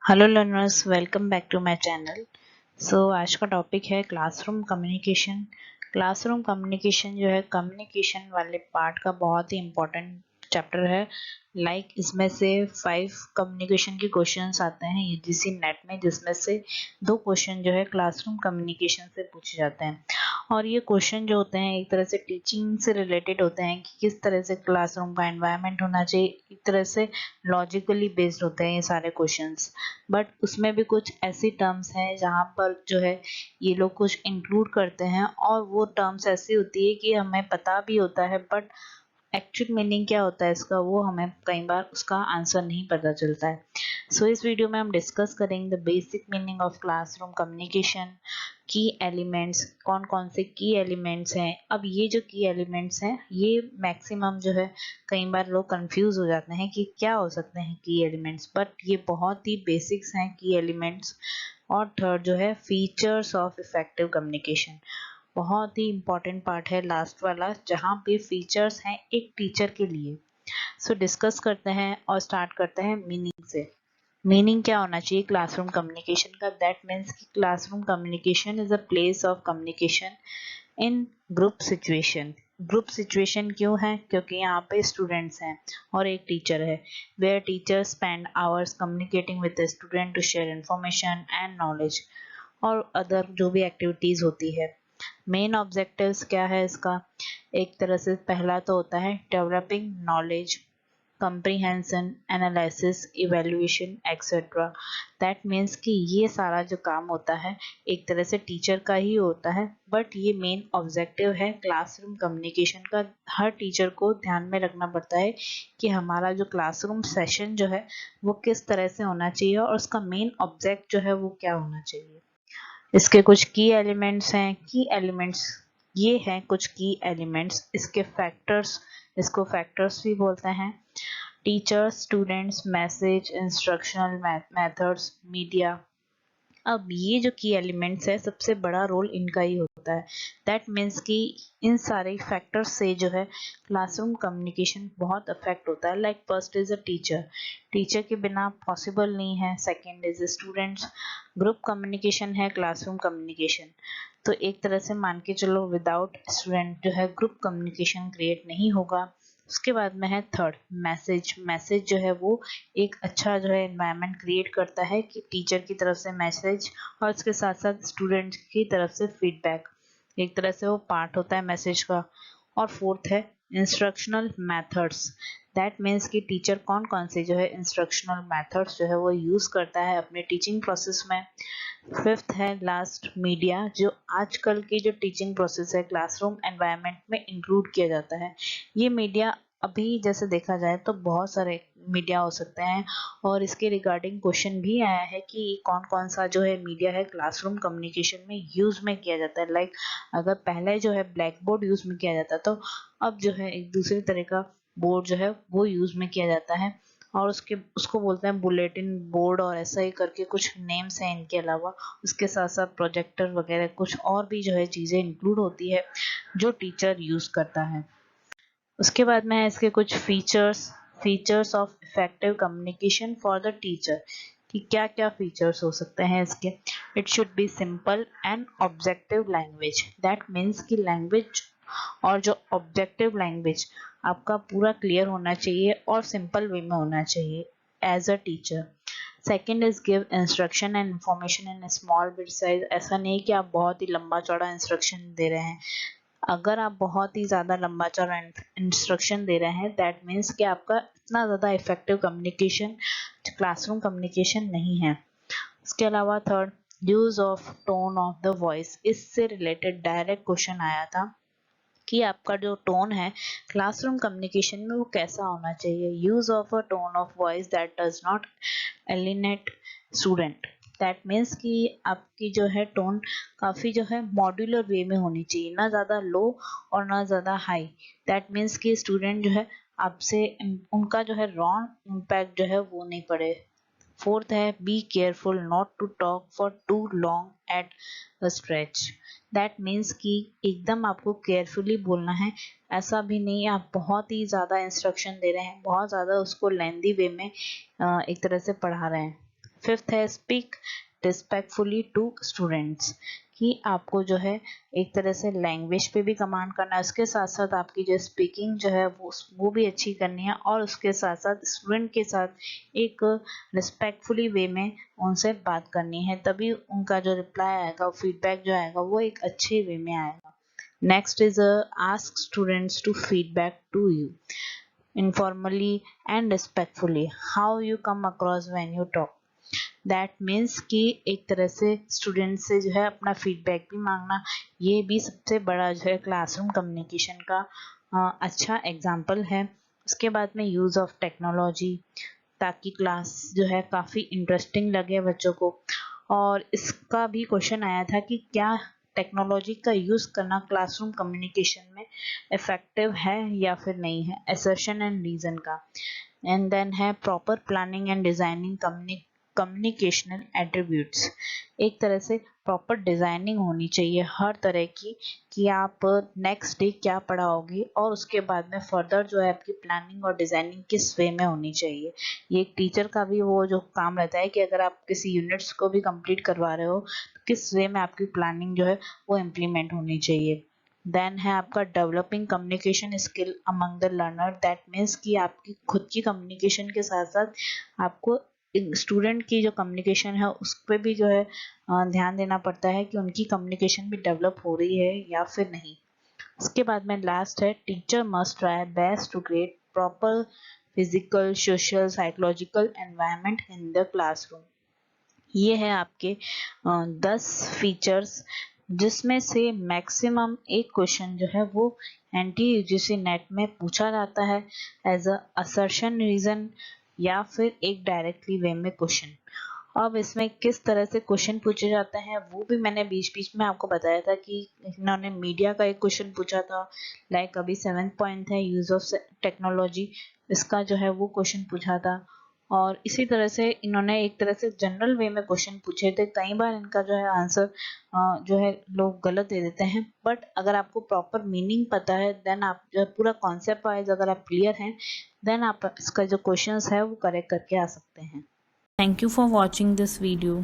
Hello learners, welcome back to my channel. आज का topic है क्लासरूम कम्युनिकेशन। क्लासरूम कम्युनिकेशन जो है कम्युनिकेशन वाले पार्ट का बहुत ही इम्पोर्टेंट चैप्टर है। इसमें से 5 कम्युनिकेशन के क्वेश्चंस आते हैं यूजीसी नेट में, जिसमें से 2 क्वेश्चन जो है क्लासरूम कम्युनिकेशन से पूछे जाते हैं। और ये क्वेश्चन जो होते हैं एक तरह से टीचिंग से रिलेटेड होते हैं कि किस तरह से क्लासरूम का एनवायरनमेंट होना चाहिए, एक तरह से लॉजिकली बेस्ड होते हैं ये सारे क्वेश्चंस। बट उसमें भी कुछ ऐसी टर्म्स हैं जहाँ पर जो है ये लोग कुछ इंक्लूड करते हैं, और वो टर्म्स ऐसी होती है कि हमें पता भी होता है बट एक्चुअल मीनिंग क्या होता है इसका वो हमें कई बार उसका आंसर नहीं पता चलता है। इस वीडियो में हम डिस्कस करेंगे the basic meaning of classroom communication, की एलिमेंट्स, कौन कौन से की एलिमेंट्स हैं। अब ये जो की एलिमेंट्स हैं ये मैक्सिमम जो है कई बार लोग कंफ्यूज हो जाते हैं कि क्या हो सकते हैं की एलिमेंट्स, बट ये बहुत ही बेसिक्स हैं की एलिमेंट्स। और थर्ड जो है फीचर्स ऑफ इफेक्टिव कम्युनिकेशन, बहुत ही इंपॉर्टेंट पार्ट है लास्ट वाला, जहाँ पे फीचर्स हैं एक टीचर के लिए। डिस्कस करते हैं और स्टार्ट करते हैं मीनिंग से। मीनिंग क्या होना चाहिए क्लासरूम कम्युनिकेशन का? दैट मीन्स कि classroom communication is a place of communication in group situation. Group situation क्यों है? क्योंकि यहाँ पे स्टूडेंट्स हैं और एक टीचर है, where teacher spend hours communicating with the student to share information and knowledge और अदर जो भी एक्टिविटीज होती है। मेन ऑब्जेक्टिव्स क्या है इसका? एक तरह से पहला तो होता है developing knowledge, comprehension, analysis, evaluation, etc. That means कि ये सारा जो काम होता है एक तरह से टीचर का ही होता है, बट ये मेन ऑब्जेक्टिव है क्लासरूम कम्युनिकेशन का। हर टीचर को ध्यान में रखना पड़ता है कि हमारा जो क्लासरूम सेशन जो है वो किस तरह से होना चाहिए और उसका मेन ऑब्जेक्ट जो है वो क्या होना चाहिए। इसके कुछ की एलिमेंट्स हैं। की एलिमेंट्स ये हैं कुछ की एलिमेंट्स। इसके फैक्टर्स, इसको फैक्टर्स भी बोलते हैं। Teachers, students, message, instructional methods, media. अब ये जो की एलिमेंट्स है सबसे बड़ा रोल इनका ही होता है। दैट मीन्स कि इन सारे फैक्टर्स से जो है क्लासरूम कम्युनिकेशन बहुत अफेक्ट होता है। Like first is a teacher, teacher के बिना पॉसिबल नहीं है। Second is students, group communication है क्लासरूम कम्युनिकेशन। तो एक तरह से मान के चलो विदाउट स्टूडेंट जो है ग्रुप कम्युनिकेशन क्रिएट नहीं होगा। उसके बाद में है थर्ड मैसेज। मैसेज जो है वो एक अच्छा जो है एनवायरनमेंट क्रिएट करता है कि टीचर की तरफ से मैसेज और उसके साथ साथ स्टूडेंट की तरफ से फीडबैक, एक तरह से वो पार्ट होता है मैसेज का। और फोर्थ है इंस्ट्रक्शनल मेथड्स। दैट मीन्स कि टीचर कौन कौन से जो है इंस्ट्रक्शनल मेथड्स जो है वो यूज करता है अपने टीचिंग प्रोसेस में। फिफ्थ है लास्ट मीडिया, जो आजकल की जो टीचिंग प्रोसेस है क्लासरूम एनवायरनमेंट में इंक्लूड किया जाता है। ये मीडिया अभी जैसे देखा जाए तो बहुत सारे मीडिया हो सकते हैं, और इसके रिगार्डिंग क्वेश्चन भी आया है कि कौन कौन सा जो है मीडिया है क्लासरूम कम्युनिकेशन में यूज में किया जाता है। अगर पहले जो है ब्लैक बोर्ड यूज में किया जाता तो अब जो है एक दूसरे तरह का बोर्ड जो है वो यूज में किया जाता है, और उसको बोलते हैं बुलेटिन बोर्ड, और ऐसा ही करके कुछ नेम्स हैं इनके अलावा। उसके साथ साथ प्रोजेक्टर वगैरह कुछ और भी जो है चीज़ें इंक्लूड होती है जो टीचर यूज करता है। उसके बाद में है इसके कुछ features. Features of effective communication for the teacher, कि क्या क्या फीचर्स हो सकते हैं इसके। It should be simple and objective language. That means कि लैंग्वेज और जो ऑब्जेक्टिव लैंग्वेज आपका पूरा क्लियर होना चाहिए और सिंपल वे में होना चाहिए as a teacher. Second is give instruction and information in small bit size. ऐसा नहीं कि आप बहुत ही लंबा चौड़ा इंस्ट्रक्शन दे रहे हैं। अगर आप बहुत ही ज़्यादा लंबा चौड़ा इंस्ट्रक्शन दे रहे हैं दैट मीन्स कि आपका इतना ज़्यादा इफेक्टिव कम्युनिकेशन क्लासरूम कम्युनिकेशन नहीं है। इसके अलावा third use of tone of the voice, इससे रिलेटेड डायरेक्ट क्वेश्चन आया था कि आपका जो टोन है क्लासरूम कम्युनिकेशन में वो कैसा होना चाहिए। Use of a tone of voice that does not एलिनेट student. That means कि आपकी जो है टोन काफ़ी जो है मॉड्यूलर वे में होनी चाहिए, ना ज़्यादा लो और ना ज़्यादा हाई। दैट मीन्स कि स्टूडेंट जो है आपसे उनका जो है रॉन्ग इम्पैक्ट जो है वो नहीं पड़े। फोर्थ है be careful not to talk for too long at a stretch. That means कि एकदम आपको केयरफुली बोलना है। ऐसा भी नहीं आप बहुत ही ज़्यादा इंस्ट्रक्शन दे रहे हैं, बहुत ज़्यादा उसको लेंदी वे में एक तरह से पढ़ा रहे हैं। फिफ्थ है स्पीक रिस्पेक्टफुली टू स्टूडेंट्स, कि आपको जो है एक तरह से लैंग्वेज पे भी कमांड करना है, उसके साथ साथ आपकी जो स्पीकिंग जो है वो भी अच्छी करनी है, और उसके साथ साथ स्टूडेंट के साथ एक रिस्पेक्टफुली वे में उनसे बात करनी है, तभी उनका जो रिप्लाई आएगा, फीडबैक जो आएगा वो एक अच्छे वे में आएगा। Next is ask students to feedback to you informally and respectfully, how you come across when you talk. That means कि एक तरह से स्टूडेंट से जो है अपना फीडबैक भी मांगना, ये भी सबसे बड़ा जो है क्लासरूम कम्युनिकेशन का अच्छा एग्जाम्पल है। उसके बाद में यूज़ ऑफ टेक्नोलॉजी, ताकि क्लास जो है काफ़ी इंटरेस्टिंग लगे बच्चों को। और इसका भी क्वेश्चन आया था कि क्या टेक्नोलॉजी का यूज़ करना क्लासरूम कम्युनिकेशन में इफेक्टिव है या फिर नहीं है, असर्शन एंड रीज़न का। एंड देन है proper planning and designing communicational attributes, एक तरह से प्रॉपर डिज़ाइनिंग होनी चाहिए हर तरह की, कि आप नेक्स्ट डे क्या पढ़ाओगे और उसके बाद में फर्दर जो है आपकी प्लानिंग और डिज़ाइनिंग किस वे में होनी चाहिए। ये एक टीचर का भी वो जो काम रहता है कि अगर आप किसी यूनिट्स को भी कंप्लीट करवा रहे हो तो किस वे में आपकी प्लानिंग जो है वो इम्प्लीमेंट होनी चाहिए। देन है आपका developing communication skill among the learner, that means कि आपकी खुद की कम्युनिकेशन के साथ साथ आपको स्टूडेंट की जो कम्युनिकेशन है उस पर भी जो है ध्यान देना पड़ता है कि उनकी कम्युनिकेशन भी डेवलप हो रही है या फिर नहीं। उसके बाद में लास्ट है teacher must try best to create proper physical, social, psychological environment in the classroom. ये है आपके 10 फीचर्स, जिसमें से मैक्सिमम एक क्वेश्चन जो है वो NTUGC नेट में पूछा जाता है एज अ असर्शन रीजन या फिर एक डायरेक्टली वे में क्वेश्चन। अब इसमें किस तरह से क्वेश्चन पूछे जाते हैं वो भी मैंने बीच बीच में आपको बताया था कि इन्होंने मीडिया का एक क्वेश्चन पूछा था, लाइक अभी 7th पॉइंट है यूज ऑफ टेक्नोलॉजी, इसका जो है वो क्वेश्चन पूछा था। और इसी तरह से इन्होंने एक तरह से जनरल वे में क्वेश्चन पूछे थे, कई बार इनका जो है आंसर जो है लोग गलत दे देते हैं, बट अगर आपको प्रॉपर मीनिंग पता है, देन आप जो पूरा कॉन्सेप्ट वाइज अगर आप क्लियर हैं, देन आप इसका जो क्वेश्चंस है वो करेक्ट करके आ सकते हैं। Thank you for watching this video.